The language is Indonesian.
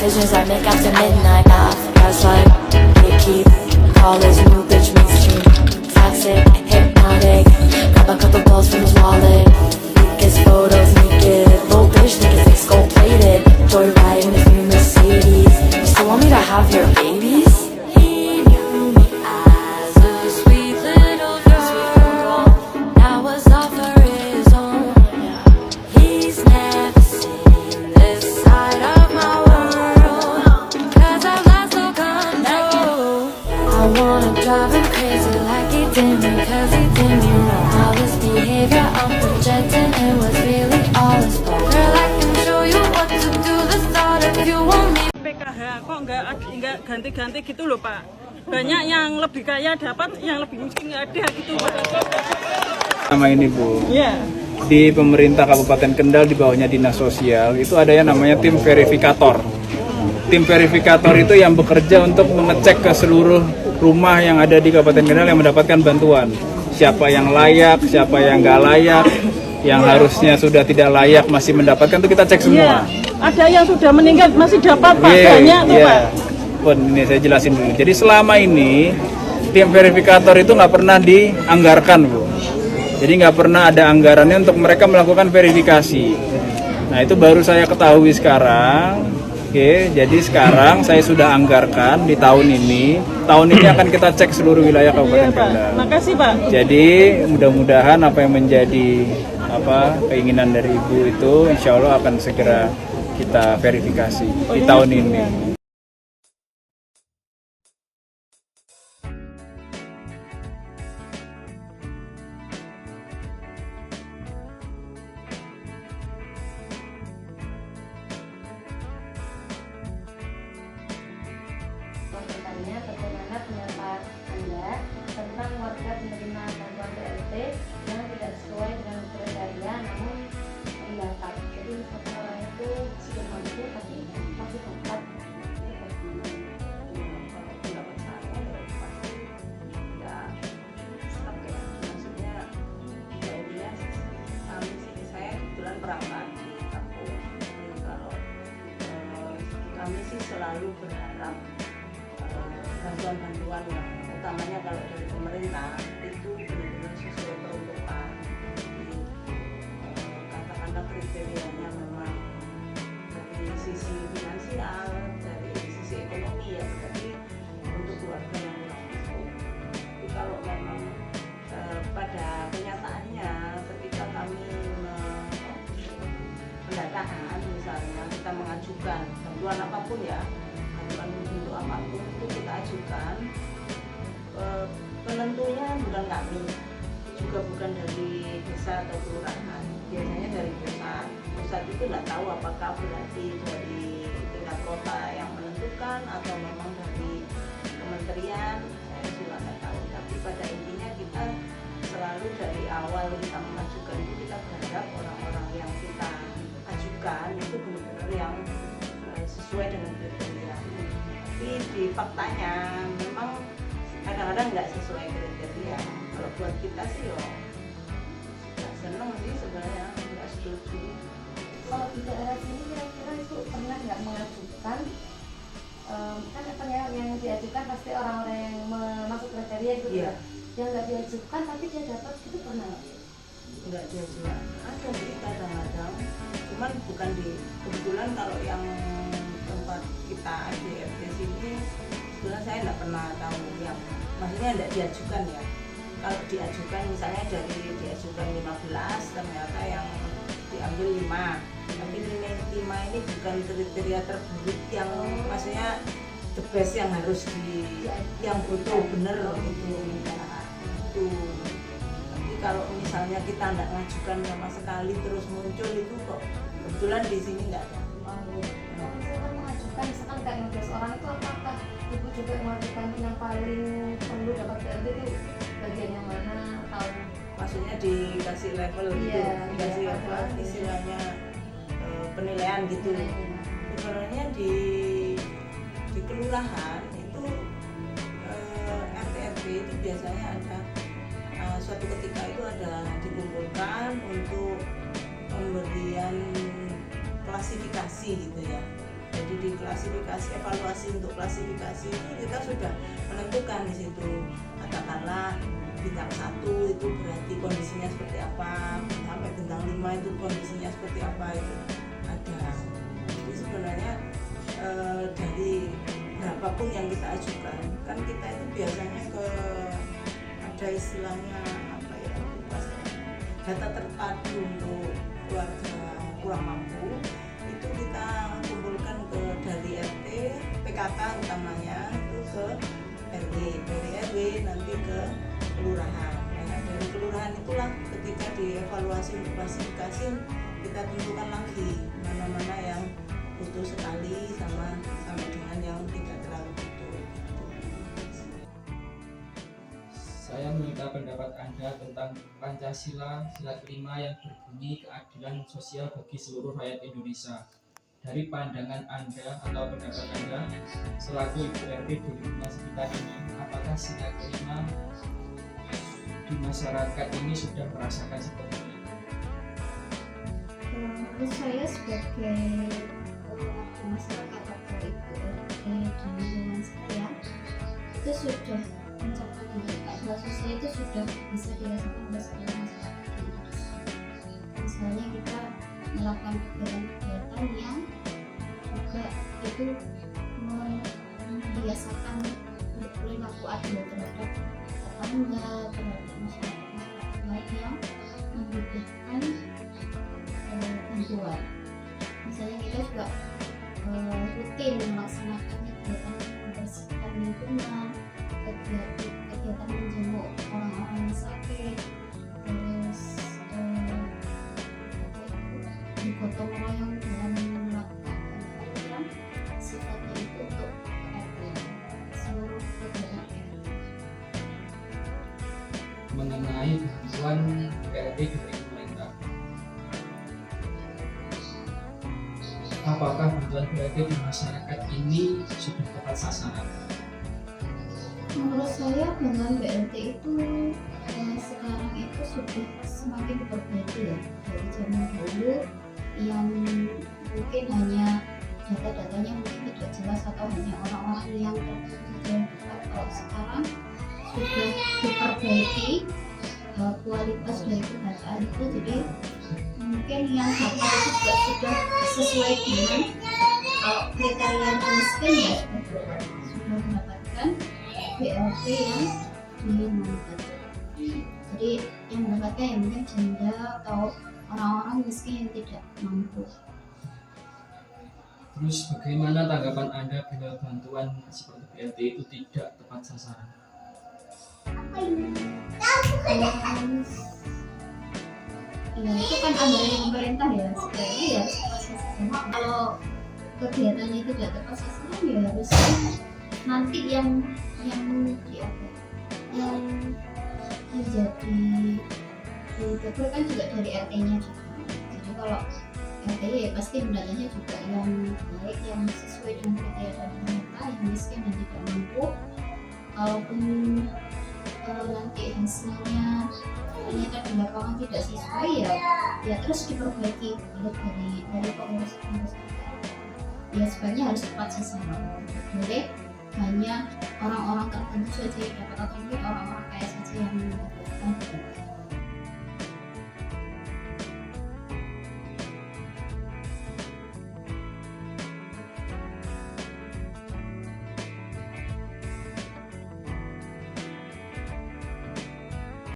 decisions I make after midnight. Gaslight, gatekeep, call this new bitch mainstream. Toxic, hypnotic, grab a couple balls from his wallet. Weakest photos naked, little bitch niggas like skull plated. Joyride in his new Mercedes. You still want me to have your babies? He knew me as a sweet little girl. Now was all for his own. He's never seen this side of my world. Cause I've lost no control. I wanna drive him crazy like he did me. Cause he did me wrong. All this behavior I'm projecting, it was really all his fault. Girl, I can show you what to do. The thought if you want me. PKH kok nggak ganti-ganti gitu loh Pak. Banyak yang lebih kaya dapat, yang lebih miskin nggak ada gitu Pak. Nama ini Bu, Iya. di pemerintah Kabupaten Kendal di bawahnya Dinas Sosial itu ada yang namanya tim verifikator. Tim verifikator itu yang bekerja untuk mengecek ke seluruh rumah yang ada di Kabupaten Kendal yang mendapatkan bantuan. Siapa yang layak, siapa yang nggak layak, yang harusnya sudah tidak layak masih mendapatkan, itu kita cek semua. Iya. Ada yang sudah meninggal masih dapat Pak, banyak tuh Pak. Pun ini saya jelasin dulu. Jadi selama ini tim verifikator itu nggak pernah dianggarkan Bu. Jadi nggak pernah ada anggarannya untuk mereka melakukan verifikasi. Nah itu baru saya ketahui sekarang. Oke, jadi sekarang saya sudah anggarkan di tahun ini. Tahun ini akan kita cek seluruh wilayah Kabupaten Kendal. Makasih Pak. Jadi mudah-mudahan apa yang menjadi keinginan dari Ibu itu insya Allah akan segera kita verifikasi di tahun ini. Pertanyaannya, bagaimana pendapat Anda tentang warga penerima bantuan BLT yang tidak sesuai dengan kriteria namun mendaftar? Jadi misalkan orang itu sudah mampu tapi masih dapat. Pendapat saya ya pasti nggak stuck ya, maksudnya ya intinya kami sini saya kebetulan perangkat di kampung. Jadi kalau kami sih selalu berharap bantuan-bantuan yang utamanya kalau dari pemerintah itu benar-benar sesuai peruntukan. Jadi katakanlah kriterianya memang dari sisi finansial, dari sisi ekonomi ya berarti untuk keluarga yang kurang mampu. Tapi kalau memang pada kenyataannya ketika kami pendataan misalnya kita mengajukan bantuan apapun ya, bantuan bentuk apapun itu kita ajukan, penentunya bukan kami, juga bukan dari desa atau kelurahan, biasanya dari pusat. Pusat itu nggak tahu apakah berarti dari tingkat kota yang menentukan atau memang dari kementerian, saya juga nggak tahu. Tapi pada intinya kita selalu dari awal kita mengajukan itu kita berharap orang-orang yang kita ajukan itu benar-benar yang sesuai dengan kriteria. Tapi di faktanya memang kadang-kadang nggak sesuai kriteria. Kalau buat kita sih yo nggak seneng sih sebenarnya, nggak setuju. Kalau di daerah sini kira-kira itu pernah nggak mengajukan? Kan apa ya, yang diajukan pasti orang-orang yang masuk kriteria gitu ya. Yang nggak diajukan tapi dia dapat itu pernah Nggak diajukan, ada sih kadang-kadang, cuman bukan di kebetulan kalau yang tempat kita di RT sini sebenarnya saya nggak pernah tahu yang maksudnya nggak diajukan ya. Kalau diajukan misalnya dari diajukan 15 ternyata yang diambil 5, tapi 5 ini bukan kriteria terburuk yang maksudnya the best yang harus yang butuh bener gitu. Tapi kalau misalnya kita nggak ngajukan sama sekali terus muncul itu kok kebetulan di sini nggak ada. Misalkan mengajukan, misalkan kayak 15 orang itu apakah ibu juga mengajukan yang paling perlu dapat BLT itu bagian yang mana atau maksudnya dikasih level gitu, dikasih apa istilahnya penilaian gitu. Sebenarnya di kelurahan itu RT itu biasanya ada suatu ketika itu ada dikumpulkan untuk pemberian klasifikasi gitu ya. Jadi di klasifikasi, evaluasi untuk klasifikasi itu kita sudah menentukan di situ, katakanlah bintang 1 itu berarti kondisinya seperti apa, sampai bintang 5 itu kondisinya seperti apa, itu ada. Jadi sebenarnya dari berapapun yang kita ajukan, kan kita itu biasanya ada istilahnya apa ya, data terpadu untuk keluarga kurang mampu, itu kita kumpulkan dari RT, PKK utamanya itu ke RW, dari RW nanti ke kelurahan. Nah, dari kelurahan itulah ketika dievaluasi untuk klasifikasi kita tentukan lagi mana-mana yang butuh sekali sama dengan yang tidak terlalu butuh. Saya meminta pendapat Anda tentang Pancasila sila kelima yang berbunyi keadilan sosial bagi seluruh rakyat Indonesia. Dari pandangan Anda atau pendapat Anda selaku Ibu RT di lingkungan sekitar ini, apakah sila kelima di masyarakat ini sudah merasakan seperti ini? Menurut saya sebagai masyarakat atau Ibu RT di lingkungan saya itu sudah mencapai keadilan sosial, itu sudah bisa dirasakan oleh seluruh masyarakat di Indonesia. Misalnya kita melakukan kegiatan yang juga itu membiasakan perilaku adil terhadap tetangga, terhadap masyarakat lain yang membutuhkan bantuan. Misalnya kita juga rutin melaksanakan kegiatan membersihkan lingkungan, kegiatan menjenguk orang-orang yang sakit, terus bergotong royong dalam melakukan yang sifatnya itu untuk seluruh kegiatan RT. Mengenai bantuan PLT dari pemerintah, apakah bantuan PLT di masyarakat ini sudah tepat sasaran? Menurut saya bantuan BLT itu sekarang itu sudah semakin diperbaiki ya, dari zaman dulu yang mungkin hanya data-datanya mungkin tidak jelas atau hanya orang-orang yang tertentu saja yang dapat. Kalau sekarang sudah diperbaiki kualitas dari pendataan itu, jadi mungkin yang dapat itu juga sudah sesuai dengan kalau kriteria miskin ya sudah mendapatkan BLT yang diinginkan. Jadi yang mendapatkan yang mungkin janda atau orang-orang miskin yang tidak mampu. Terus bagaimana tanggapan Anda bila bantuan seperti BLT itu tidak tepat sasaran? Ya itu kan anggaran pemerintah ya, sebenarnya ya tepat sasaran. Kalau kegiatannya tidak tepat sasaran ya harusnya nanti yang menjadi dibetul kan juga dari RT-nya juga. Jadi kalau RT ya pasti pendatanya juga yang baik, yang sesuai dengan kriteria dan pemerintah, yang miskin dan tidak mampu. Kalaupun nanti hasilnya ternyata di lapangan tidak sesuai ya terus diperbaiki dari pengurus. Ya sebaiknya harus tepat sasaran. Boleh hanya orang-orang tertentu saja yang dapat atau mungkin orang-orang kaya saja yang mendapatkan.